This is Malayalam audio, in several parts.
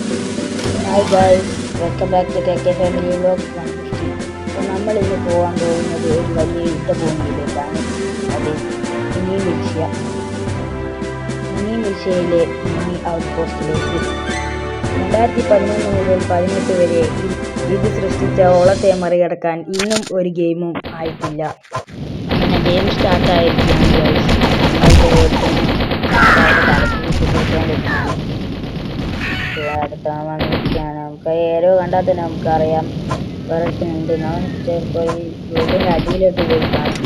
Hi guys, welcome back to KK family vlogs 150. അപ്പോൾ നമ്മൾ ഇന്ന് പോകാൻ പോകുന്നത് ഒരു വലിയ യുദ്ധഭൂമിയിലേക്കാണ്. അത് മിനി മിൽഷ്യയിലെ മിനി ഔട്ട് പോസ്റ്റിലേക്ക് 2011 മുതൽ 2018 വരെ ഇത് സൃഷ്ടിച്ച ഓളത്തെ മറികടക്കാൻ ഇന്നും ഒരു ഗെയിമും ആയിട്ടില്ല. അങ്ങനെ ഗെയിം സ്റ്റാർട്ടായിരിക്കുകയാണ് ഗൈസ്. അടുത്താണ് വന്നിരിക്കുകയാണ്. നമുക്ക് ഏരോ കണ്ടാൽ തന്നെ നമുക്കറിയാം വിറയ്ക്കുന്നുണ്ട്. നമ്മൾ പോയി വീടിൻ്റെ അടിയിലോട്ട് പോയി കാണും.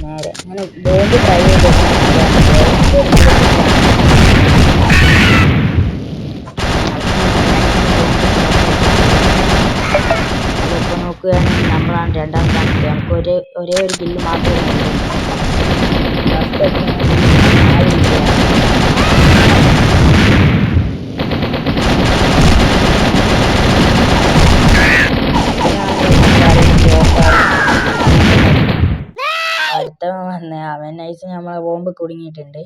നേരെ അങ്ങനെ ബോംബ് ട്രൈ ചെയ്തിട്ട് അതിപ്പോൾ നോക്കുകയാണെങ്കിൽ നമ്മളാണ് രണ്ടാം സ്ഥാനത്ത്. നമുക്ക് ഒരേ ഒരു കില്ല് മാത്രമേ ഉള്ളൂ. അടുത്തവൻ വന്ന് അവൻ നൈസ് നമ്മളെ ബോംബ് കുടുങ്ങിയിട്ടുണ്ട്.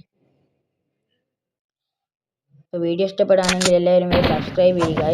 അപ്പോൾ വീഡിയോ ഇഷ്ടപ്പെടുകയാണെങ്കിൽ എല്ലാവരും സബ്സ്ക്രൈബ് ചെയ്യുക.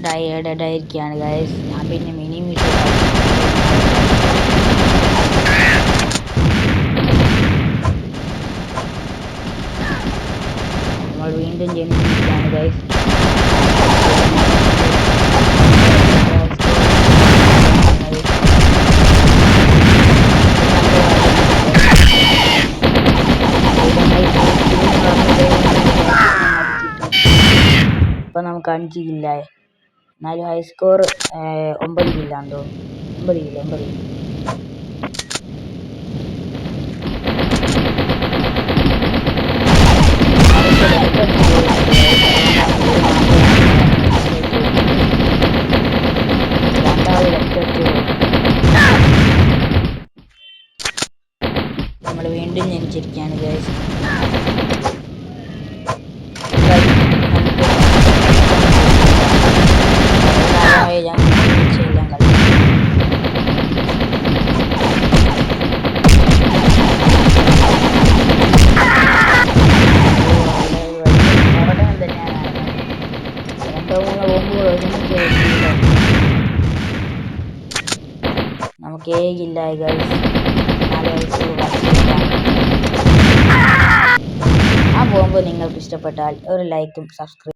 ടയേർഡായിരിക്കുകയാണ് ഗൈസ്. ഞാൻ പിന്നെ മിനി മിൽഷ്യ നമ്മൾ വീണ്ടും ജനിച്ചിരിക്കുകയാണ് ഗൈസ്. ഇപ്പം നമുക്ക് 5 കില്ലായി. എന്നാലും ഹൈ സ്കോർ 9 കില്ലാന്ന് തോന്നുന്നു. 9 കില്ല. നമ്മൾ വീണ്ടും ജനിച്ചിരിക്കുകയാണ് ഗൈസ്. നമുക്ക് ഏകില്ലായി ഗൈസ്. ആ ബോംബ് നിങ്ങൾക്ക് ഇഷ്ടപ്പെട്ടാൽ ഒരു ലൈക്കും സബ്സ്ക്രൈബ്